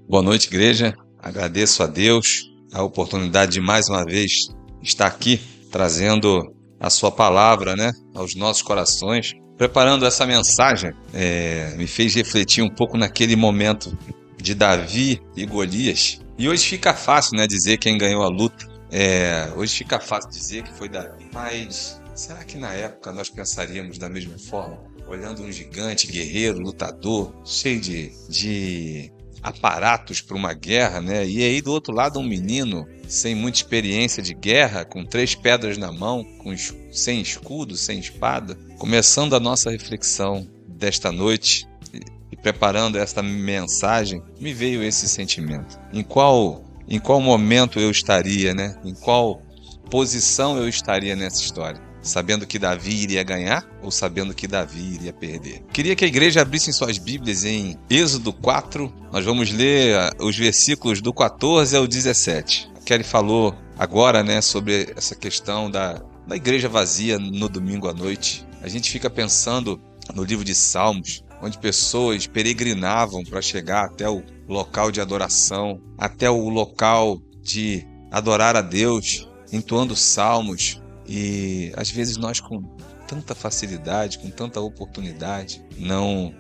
Boa noite, igreja. Agradeço a Deus a oportunidade de mais uma vez estar aqui trazendo a sua palavra, aos nossos corações. Preparando essa mensagem, me fez refletir um pouco naquele momento de Davi e Golias. E hoje fica fácil, dizer quem ganhou a luta. Hoje fica fácil dizer que foi Davi. Mas será que na época nós pensaríamos da mesma forma? Olhando um gigante, guerreiro, lutador, cheio de aparatos para uma guerra, E aí do outro lado um menino sem muita experiência de guerra, com 3 pedras na mão, sem escudo, sem espada. Começando a nossa reflexão desta noite e preparando esta mensagem, me veio esse sentimento. Em qual momento eu estaria, Em qual posição eu estaria nessa história? Sabendo que Davi iria ganhar ou sabendo que Davi iria perder? Queria que a igreja abrisse suas Bíblias em Êxodo 4. Nós vamos ler os versículos do 14 ao 17. Kelly falou agora, sobre essa questão da igreja vazia no domingo à noite. A gente fica pensando no livro de Salmos, onde pessoas peregrinavam para chegar até o local de adoração, até o local de adorar a Deus, entoando salmos. E às vezes nós, com tanta facilidade, com tanta oportunidade, não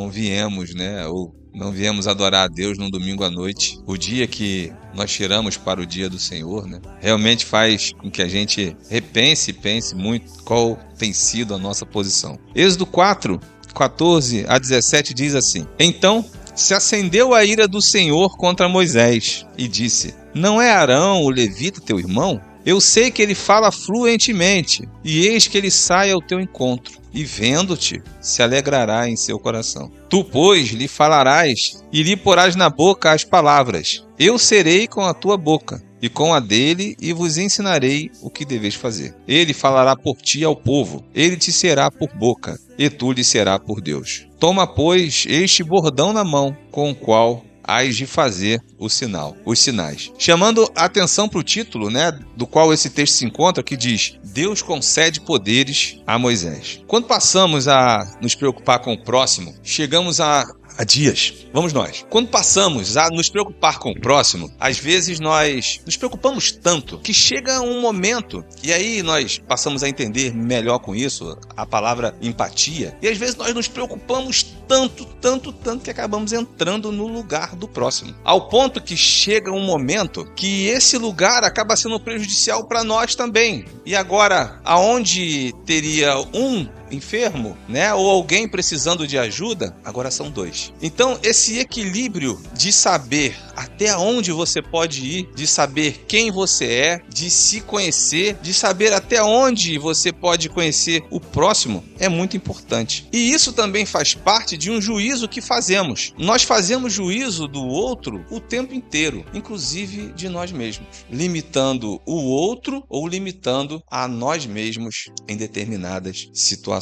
viemos, ou não viemos adorar a Deus no domingo à noite. O dia que nós tiramos para o dia do Senhor, realmente faz com que a gente pense muito qual tem sido a nossa posição. Êxodo 4, 14 a 17 diz assim: Então se acendeu a ira do Senhor contra Moisés e disse: Não é Arão, o levita, teu irmão? Eu sei que ele fala fluentemente, e eis que ele sai ao teu encontro, e vendo-te, se alegrará em seu coração. Tu, pois, lhe falarás, e lhe porás na boca as palavras. Eu serei com a tua boca, e com a dele, e vos ensinarei o que deveis fazer. Ele falará por ti ao povo, ele te será por boca, e tu lhe será por Deus. Toma, pois, este bordão na mão, com o qual hás de fazer os sinais. Chamando a atenção para o título, do qual esse texto se encontra, que diz: Deus concede poderes a Moisés. Quando passamos a nos preocupar com o próximo, chegamos a dias. Vamos nós. Quando passamos a nos preocupar com o próximo, às vezes nós nos preocupamos tanto que chega um momento, e aí nós passamos a entender melhor com isso a palavra empatia, e às vezes nós nos preocupamos tanto que acabamos entrando no lugar do próximo. Ao ponto que chega um momento que esse lugar acaba sendo prejudicial para nós também. E agora, aonde teria um enfermo, ou alguém precisando de ajuda, agora são 2. Então, esse equilíbrio de saber até onde você pode ir, de saber quem você é, de se conhecer, de saber até onde você pode conhecer o próximo, é muito importante. E isso também faz parte de um juízo que fazemos. Nós fazemos juízo do outro o tempo inteiro, inclusive de nós mesmos, limitando o outro ou limitando a nós mesmos em determinadas situações.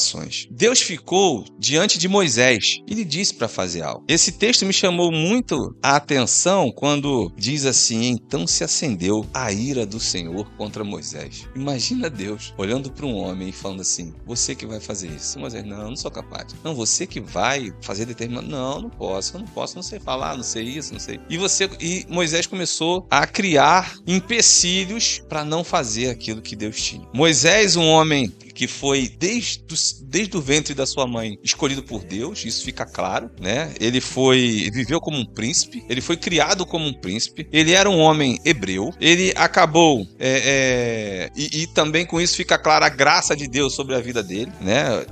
Deus ficou diante de Moisés e lhe disse para fazer algo. Esse texto me chamou muito a atenção quando diz assim: Então se acendeu a ira do Senhor contra Moisés. Imagina Deus olhando para um homem e falando assim: você que vai fazer isso. Moisés: não sou capaz. Não, você que vai fazer determinado. Não posso, não sei falar, não sei isso, não sei. E Moisés começou a criar empecilhos para não fazer aquilo que Deus tinha. Moisés, um homem que foi desde o ventre da sua mãe escolhido por Deus, isso fica claro, Ele viveu como um príncipe, ele foi criado como um príncipe, ele era um homem hebreu, ele acabou, e também com isso fica clara a graça de Deus sobre a vida dele,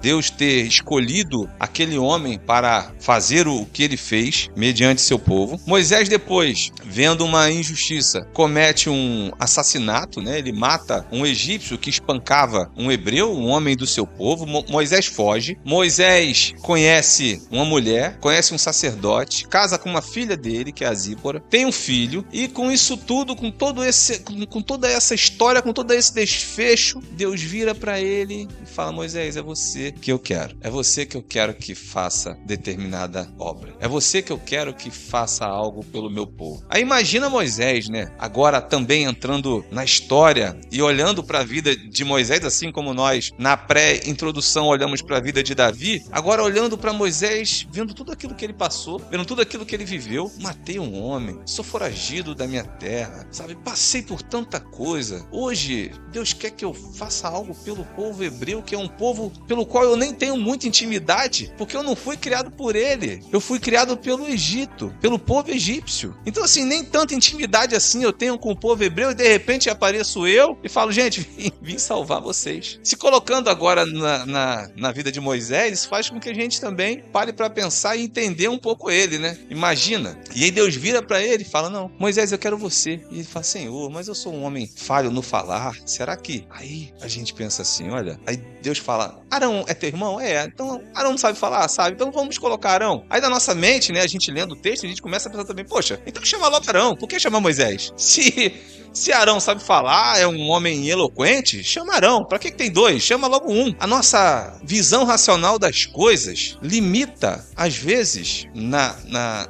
Deus ter escolhido aquele homem para fazer o que ele fez mediante seu povo. Moisés, depois, vendo uma injustiça, comete um assassinato, Ele mata um egípcio que espancava um hebreu, um homem do seu povo. Moisés foge. Moisés conhece uma mulher, conhece um sacerdote, casa com uma filha dele, que é a Zípora. Séfora, tem um filho, e com isso tudo, com toda essa história, com todo esse desfecho, Deus vira para ele e fala: Moisés, é você que eu quero. É você que eu quero que faça determinada obra. É você que eu quero que faça algo pelo meu povo. Aí imagina Moisés, né? Agora também entrando na história e olhando para a vida de Moisés, assim como nós na pré-introdução olhamos para a vida de Davi, agora olhando para Moisés, vendo tudo aquilo que ele passou, vendo tudo aquilo que ele viveu. Matei um homem, sou foragido da minha terra, sabe? Passei por tanta coisa. Hoje, Deus quer que eu faça algo pelo povo hebreu, que é um povo pelo qual eu nem tenho muita intimidade, porque eu não fui criado por ele. Eu fui criado pelo Egito, pelo povo egípcio. Então, assim, nem tanta intimidade assim eu tenho com o povo hebreu, e de repente apareço eu e falo: gente, vim salvar vocês. Se colocando agora na vida de Moisés, isso faz com que a gente também pare para pensar e entender um pouco ele, né? Imagina. E aí Deus vira para ele e fala: não, Moisés, eu quero você. E ele fala: Senhor, mas eu sou um homem falho no falar. Será que... Aí a gente pensa assim, olha, aí Deus fala: Arão é teu irmão? É. Então Arão não sabe falar? Sabe. Então vamos colocar Arão. Aí da nossa mente, né, a gente lendo o texto, a gente começa a pensar também: poxa, então chama logo Arão. Por que chamar Moisés? Se Arão sabe falar, é um homem eloquente, chama Arão. Para que tem dois? Chama logo um. A nossa visão racional das coisas limita, às vezes,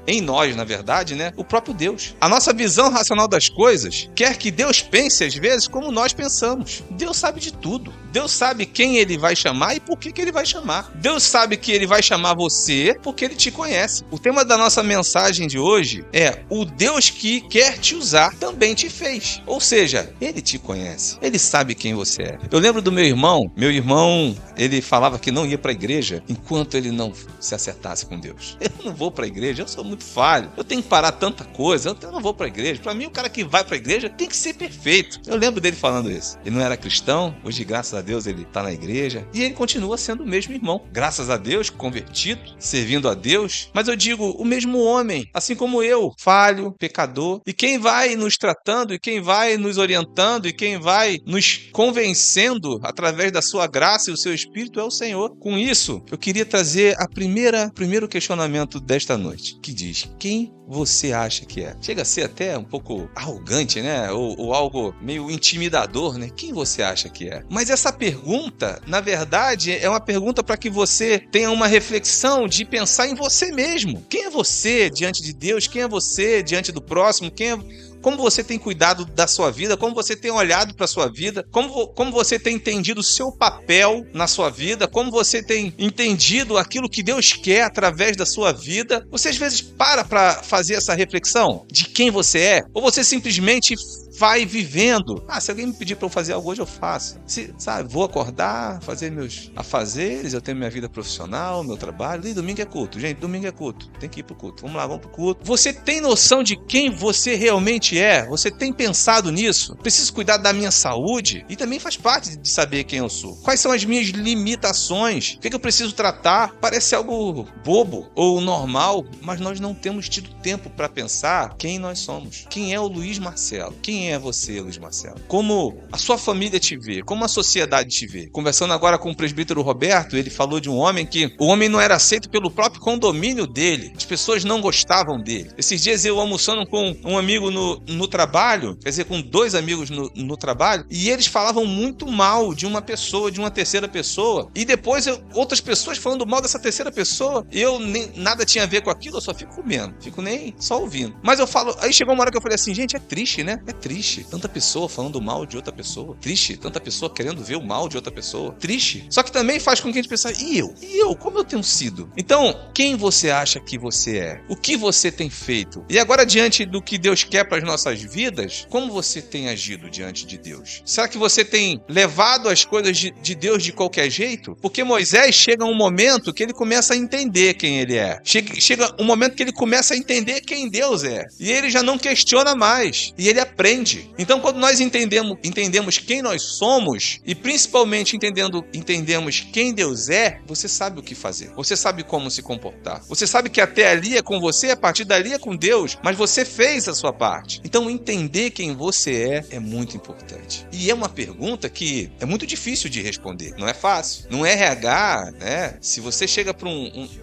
em nós, na verdade, né, o próprio Deus. A nossa visão racional das coisas quer que Deus pense, às vezes, como nós pensamos. Deus sabe de tudo. Deus sabe quem ele vai chamar e por que ele vai chamar. Deus sabe que ele vai chamar você porque ele te conhece. O tema da nossa mensagem de hoje é: o Deus que quer te usar também te fez. Ou seja, ele te conhece. Ele sabe quem você é. Eu lembro do meu irmão. Meu irmão, ele falava que não ia para a igreja enquanto ele não se acertasse com Deus. Eu não vou para a igreja, eu sou muito falho. Eu tenho que parar tanta coisa, eu não vou para a igreja. Para mim, o cara que vai para a igreja tem que ser perfeito. Eu lembro dele falando isso. Ele não era cristão, hoje, graças a Deus, ele está na igreja e ele continua sendo o mesmo irmão. Graças a Deus, convertido, servindo a Deus. Mas eu digo, o mesmo homem, assim como eu, falho, pecador. E quem vai nos tratando, e quem vai nos orientando, e quem vai nos convencendo através da sua graça e o seu Espírito é o Senhor. Com isso, eu queria trazer primeiro questionamento desta noite, que diz: quem você acha que é? Chega a ser até um pouco arrogante, né? Ou algo meio intimidador, né? Quem você acha que é? Mas essa pergunta, na verdade, é uma pergunta para que você tenha uma reflexão de pensar em você mesmo. Quem é você diante de Deus? Quem é você diante do próximo? Como você tem cuidado da sua vida, como você tem olhado para a sua vida, como você tem entendido o seu papel na sua vida, como você tem entendido aquilo que Deus quer através da sua vida. Você às vezes para fazer essa reflexão de quem você é, ou você simplesmente vai vivendo. Se alguém me pedir para eu fazer algo hoje, eu faço. Vou acordar, fazer meus afazeres, eu tenho minha vida profissional, meu trabalho, e domingo é culto. Gente, domingo é culto. Tem que ir pro culto. Vamos lá, vamos pro culto. Você tem noção de quem você realmente é? Você tem pensado nisso? Preciso cuidar da minha saúde? E também faz parte de saber quem eu sou. Quais são as minhas limitações? O que eu preciso tratar? Parece algo bobo ou normal, mas nós não temos tido tempo para pensar quem nós somos. Quem é o Luiz Marcelo? Quem é você, Luiz Marcelo? Como a sua família te vê? Como a sociedade te vê? Conversando agora com o presbítero Roberto, ele falou de um homem que o homem não era aceito pelo próprio condomínio dele. As pessoas não gostavam dele. Esses dias eu almoçando com um amigo no trabalho, quer dizer, com dois amigos no trabalho, e eles falavam muito mal de uma pessoa, de uma terceira pessoa, e depois outras pessoas falando mal dessa terceira pessoa, eu nada tinha a ver com aquilo, eu só fico comendo, fico nem só ouvindo. Mas eu falo, aí chegou uma hora que eu falei assim: gente, é triste, né? É triste. Tanta pessoa falando mal de outra pessoa. Triste. Tanta pessoa querendo ver o mal de outra pessoa. Triste. Só que também faz com que a gente pense: e eu? E eu? Como eu tenho sido? Então, quem você acha que você é? O que você tem feito? E agora, diante do que Deus quer para as nossas vidas, como você tem agido diante de Deus? Será que você tem levado as coisas de Deus de qualquer jeito? Porque Moisés chega um momento que ele começa a entender quem ele é. Chega um momento que ele começa a entender quem Deus é. E ele já não questiona mais. E ele aprende. entende. Então, quando nós entendemos quem nós somos e principalmente entendemos quem Deus é, você sabe o que fazer. Você sabe como se comportar. Você sabe que até ali é com você, a partir dali é com Deus, mas você fez a sua parte. Então, entender quem você é muito importante. E é uma pergunta que é muito difícil de responder. Não é fácil. No RH, né? Se você chega para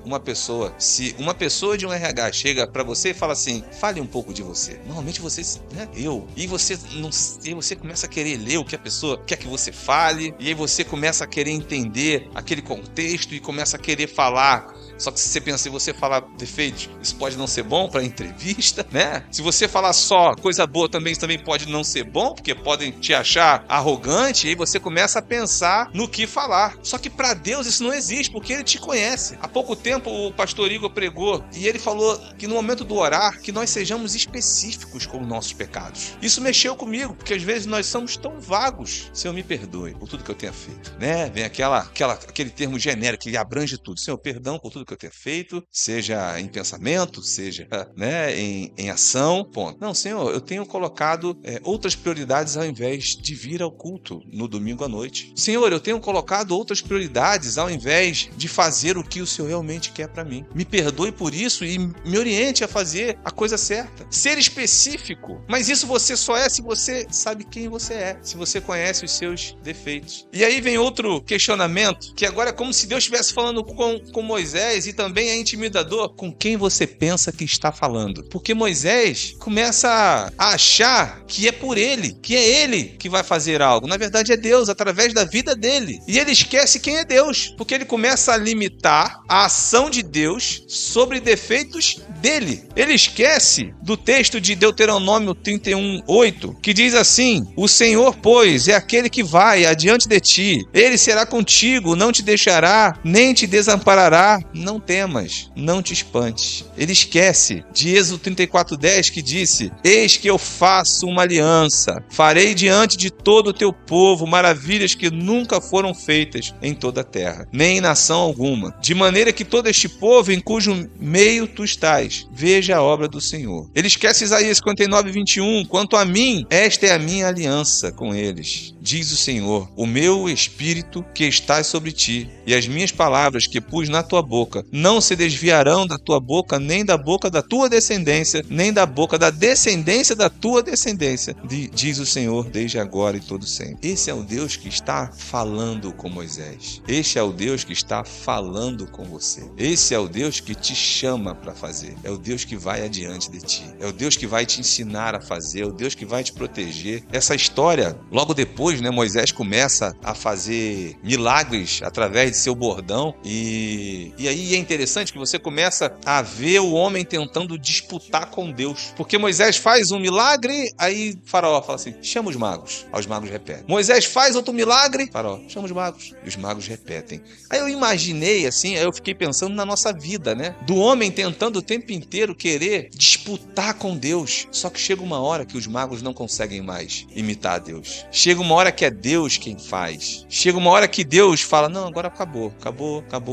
uma pessoa, se uma pessoa de um RH chega para você e fala assim, fale um pouco de você. Normalmente você, né? E você começa a querer ler o que a pessoa quer que você fale, e aí você começa a querer entender aquele contexto e começa a querer falar. Só que se você pensa, se você falar defeitos, isso pode não ser bom para entrevista, né? Se você falar só coisa boa também pode não ser bom, porque podem te achar arrogante, e aí você começa a pensar no que falar. Só que para Deus isso não existe, porque Ele te conhece. Há pouco tempo o pastor Igor pregou, e ele falou que no momento do orar, que nós sejamos específicos com os nossos pecados. Isso mexeu comigo, porque às vezes nós somos tão vagos. Senhor, me perdoe por tudo que eu tenha feito, né? Vem aquele termo genérico que abrange tudo. Senhor, perdão por tudo que eu tenha feito, seja em pensamento, seja, né, em ação, ponto. Não, Senhor, eu tenho colocado outras prioridades ao invés de vir ao culto no domingo à noite. Senhor, eu tenho colocado outras prioridades ao invés de fazer o que o Senhor realmente quer para mim. Me perdoe por isso e me oriente a fazer a coisa certa. Ser específico, mas isso você só é se você sabe quem você é, se você conhece os seus defeitos. E aí vem outro questionamento, que agora é como se Deus estivesse falando com Moisés, e também é intimidador com quem você pensa que está falando. Porque Moisés começa a achar que é por ele, que é ele que vai fazer algo. Na verdade é Deus, através da vida dele. E ele esquece quem é Deus, porque ele começa a limitar a ação de Deus sobre defeitos dele. Ele esquece do texto de Deuteronômio 31:8, que diz assim: o Senhor, pois, é aquele que vai adiante de ti. Ele será contigo, não te deixará, nem te desamparará. Não temas, não te espantes. Ele esquece de Êxodo 34:10, que disse: eis que eu faço uma aliança, farei diante de todo o teu povo maravilhas que nunca foram feitas em toda a terra, nem em nação alguma, de maneira que todo este povo em cujo meio tu estás, veja a obra do Senhor. Ele esquece Isaías 59:21, quanto a mim, esta é a minha aliança com eles, diz o Senhor, o meu espírito que está sobre ti, e as minhas palavras que pus na tua boca não se desviarão da tua boca, nem da boca da tua descendência, nem da boca da descendência da tua descendência, diz o Senhor, desde agora e todo sempre. Esse é o Deus que está falando com Moisés. Este é o Deus que está falando com você. Esse é o Deus que te chama para fazer. É o Deus que vai adiante de ti. É o Deus que vai te ensinar a fazer. É o Deus que vai te proteger. Essa história, logo depois, né, Moisés começa a fazer milagres através de seu bordão, e aí é interessante que você começa a ver o homem tentando disputar com Deus. Porque Moisés faz um milagre, aí Faraó fala assim, chama os magos. Aí os magos repetem. Moisés faz outro milagre, Faraó, chama os magos. E os magos repetem. Aí eu imaginei assim, aí eu fiquei pensando na nossa vida, né? Do homem tentando o tempo inteiro querer disputar com Deus. Só que chega uma hora que os magos não conseguem mais imitar a Deus. Chega uma hora que é Deus quem faz. Chega uma hora que Deus fala, não, agora acabou,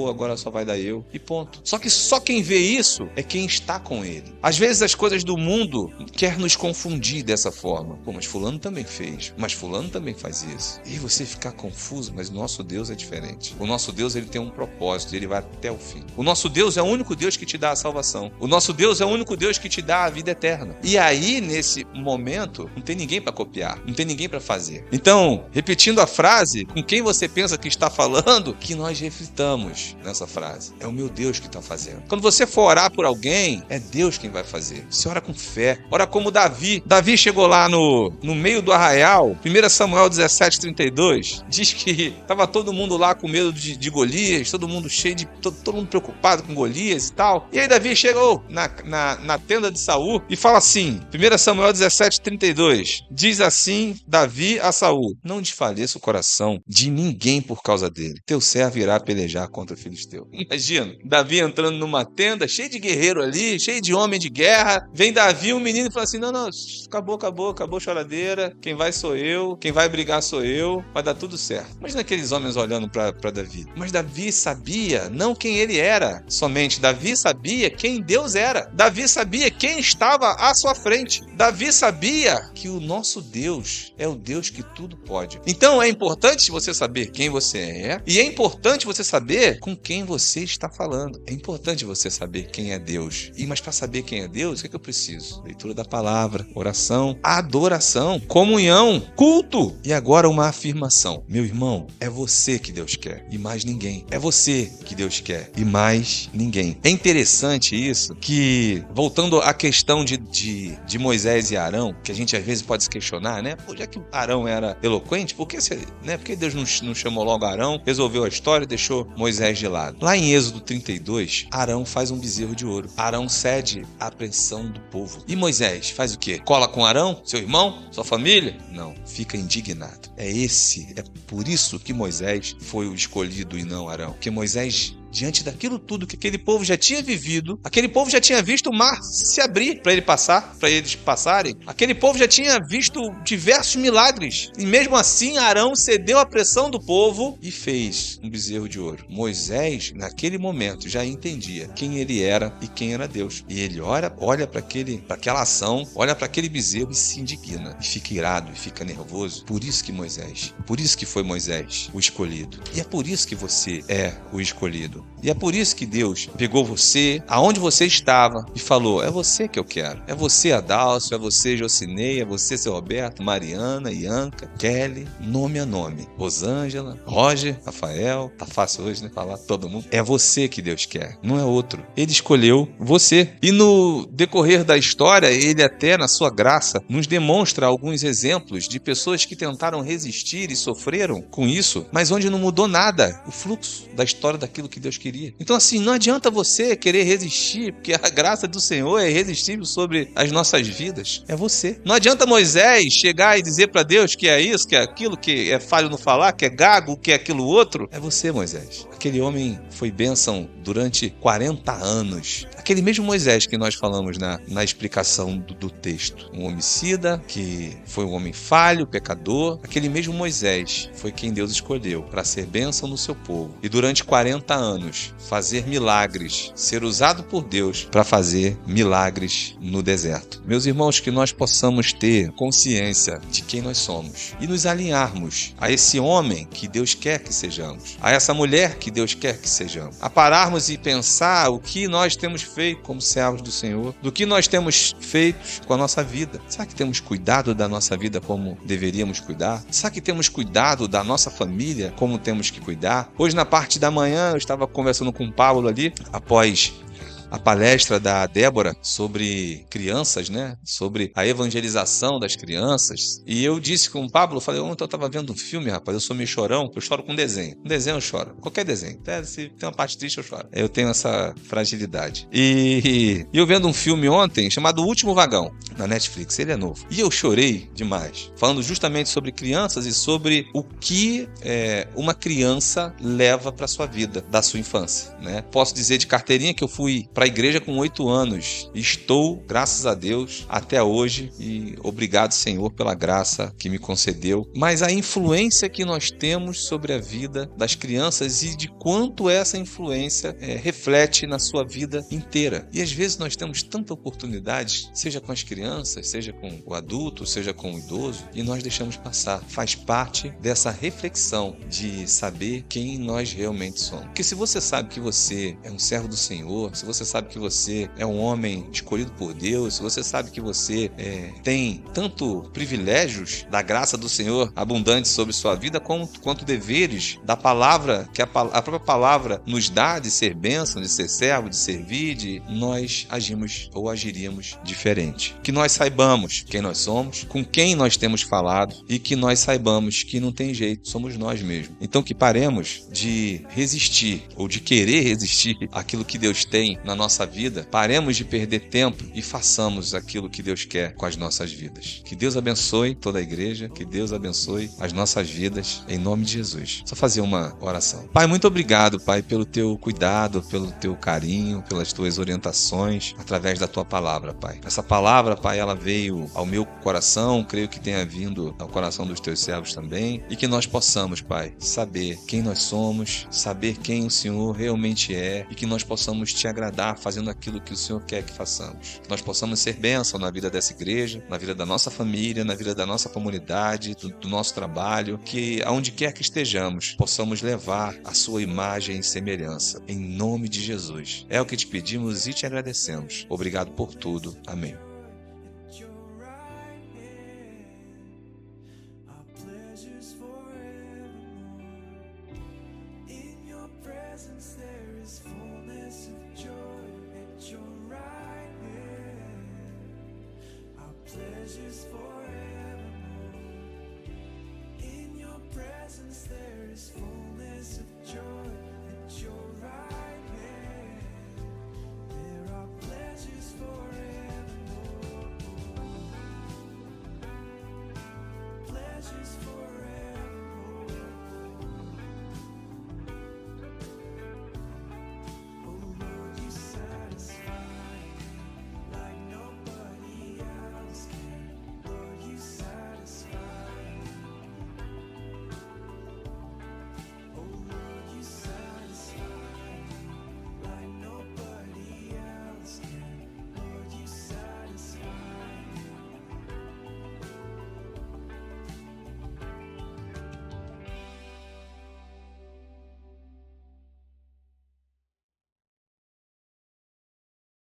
agora só vai dar eu. E ponto. Só que só quem vê isso é quem está com ele. Às vezes as coisas do mundo quer nos confundir dessa forma. Pô, mas fulano também fez. Mas fulano também faz isso. E você ficar confuso, mas o nosso Deus é diferente. O nosso Deus, ele tem um propósito, ele vai até o fim. O nosso Deus é o único Deus que te dá a salvação. O nosso Deus é o único Deus que te dá a vida eterna. E aí, nesse momento, não tem ninguém para copiar, não tem ninguém para fazer. Então, repetindo a frase, com quem você pensa que está falando, que nós reflitamos nessa frase. É o meu Deus que está fazendo. Quando você for orar por alguém, é Deus quem vai fazer. Você ora com fé. Ora como Davi. Davi chegou lá no meio do arraial, 1 Samuel 17:32, diz que estava todo mundo lá com medo de Golias, todo mundo cheio de... Todo mundo preocupado com Golias e tal. E aí Davi chegou na tenda de Saul e fala assim, 1 Samuel 17:32, diz assim Davi a Saul, não desfaleça o coração de ninguém por causa dele. Teu servo irá pelejar contra o filisteu. Imagina, Davi entrando numa tenda, cheio de guerreiro ali, cheio de homem de guerra. Vem Davi, um menino, e fala assim, não, acabou a choradeira. Quem vai sou eu, quem vai brigar sou eu, vai dar tudo certo. Imagina aqueles homens olhando para Davi. Mas Davi sabia não quem ele era somente. Davi sabia quem Deus era. Davi sabia quem estava à sua frente. Davi sabia que o nosso Deus é o Deus que tudo pode. Então é importante você saber quem você é e é importante você saber com quem você está falando. É importante você saber quem é Deus. Mas para saber quem é Deus, o que é que eu preciso? Leitura da palavra, oração, adoração, comunhão, culto. E agora uma afirmação. Meu irmão, é você que Deus quer e mais ninguém. É você que Deus quer e mais ninguém. É interessante isso que, voltando à questão de Moisés e Arão, que a gente às vezes pode se questionar, né? Pô, já que Arão era eloquente, por que Deus não chamou logo Arão, resolveu a história e deixou Moisés de lado? Lá em Êxodo 32, Arão faz um bezerro de ouro. Arão cede à pressão do povo. E Moisés faz o quê? Cola com Arão, seu irmão, sua família? Não, fica indignado. É por isso que Moisés foi o escolhido e não Arão. Porque Moisés, diante daquilo tudo que aquele povo já tinha vivido, aquele povo já tinha visto o mar se abrir para eles passarem. Aquele povo já tinha visto diversos milagres. E mesmo assim, Arão cedeu à pressão do povo e fez um bezerro de ouro. Moisés, naquele momento, já entendia quem ele era e quem era Deus. E ele olha para aquela ação, olha para aquele bezerro e se indigna. E fica irado, e fica nervoso. Por isso que foi Moisés o escolhido. E é por isso que você é o escolhido. E é por isso que Deus pegou você, aonde você estava, e falou, é você que eu quero. É você, Adalcio, é você, Jocinei, é você, seu Roberto, Mariana, Ianca, Kelly, nome a nome. Rosângela, Roger, Rafael, tá fácil hoje, né? Falar todo mundo. É você que Deus quer, não é outro. Ele escolheu você. E no decorrer da história, ele até, na sua graça, nos demonstra alguns exemplos de pessoas que tentaram resistir e sofreram com isso, mas onde não mudou nada o fluxo da história daquilo que Deus queria. Então, assim, não adianta você querer resistir, porque a graça do Senhor é irresistível sobre as nossas vidas. É você. Não adianta Moisés chegar e dizer para Deus que é isso, que é aquilo, que é falho no falar, que é gago, que é aquilo outro. É você, Moisés. Aquele homem foi bênção durante 40 anos. Aquele mesmo Moisés que nós falamos na explicação do texto. Um homicida, que foi um homem falho, pecador. Aquele mesmo Moisés foi quem Deus escolheu para ser bênção no seu povo. E durante 40 anos, fazer milagres, ser usado por Deus para fazer milagres no deserto. Meus irmãos, que nós possamos ter consciência de quem nós somos e nos alinharmos a esse homem que Deus quer que sejamos, a essa mulher que Deus quer que sejamos, a pararmos e pensar o que nós temos feito como servos do Senhor, do que nós temos feito com a nossa vida. Será que temos cuidado da nossa vida como deveríamos cuidar? Será que temos cuidado da nossa família como temos que cuidar? Hoje, na parte da manhã, eu estava conversando com o Paulo ali, após a palestra da Débora sobre crianças, né? Sobre a evangelização das crianças. E eu disse com o Pablo, eu falei, ontem eu estava vendo um filme, rapaz, eu sou meio chorão, eu choro com desenho. Com desenho eu choro, qualquer desenho. Até se tem uma parte triste eu choro. Eu tenho essa fragilidade. E eu vendo um filme ontem chamado O Último Vagão, na Netflix, ele é novo. E eu chorei demais, falando justamente sobre crianças e sobre o que uma criança leva para sua vida, da sua infância, né? Posso dizer de carteirinha que eu fui para a igreja com 8 anos. Estou, graças a Deus, até hoje e obrigado, Senhor, pela graça que me concedeu. Mas a influência que nós temos sobre a vida das crianças e de quanto essa influência reflete na sua vida inteira. E às vezes nós temos tanta oportunidade, seja com as crianças, seja com o adulto, seja com o idoso, e nós deixamos passar. Faz parte dessa reflexão de saber quem nós realmente somos. Porque se você sabe que você é um servo do Senhor, se você sabe que você é um homem escolhido por Deus, se você sabe que você tem tanto privilégios da graça do Senhor abundantes sobre sua vida, quanto deveres da palavra, que a própria palavra nos dá de ser bênção, de ser servo, de servir, nós agimos ou agiríamos diferente. Que que nós saibamos quem nós somos, com quem nós temos falado e que nós saibamos que não tem jeito, somos nós mesmos. Então que paremos de resistir ou de querer resistir àquilo que Deus tem na nossa vida, paremos de perder tempo e façamos aquilo que Deus quer com as nossas vidas. Que Deus abençoe toda a igreja, que Deus abençoe as nossas vidas, em nome de Jesus. Só fazer uma oração. Pai, muito obrigado, Pai, pelo teu cuidado, pelo teu carinho, pelas tuas orientações, através da tua palavra, Pai. Essa palavra, Pai, ela veio ao meu coração, creio que tenha vindo ao coração dos teus servos também, e que nós possamos, Pai, saber quem nós somos, saber quem o Senhor realmente é, e que nós possamos te agradar fazendo aquilo que o Senhor quer que façamos. Que nós possamos ser bênção na vida dessa igreja, na vida da nossa família, na vida da nossa comunidade, do nosso trabalho, que aonde quer que estejamos, possamos levar a sua imagem e semelhança. Em nome de Jesus. É o que te pedimos e te agradecemos. Obrigado por tudo. Amém. Pleasures forevermore. In your presence there is fullness of joy, at your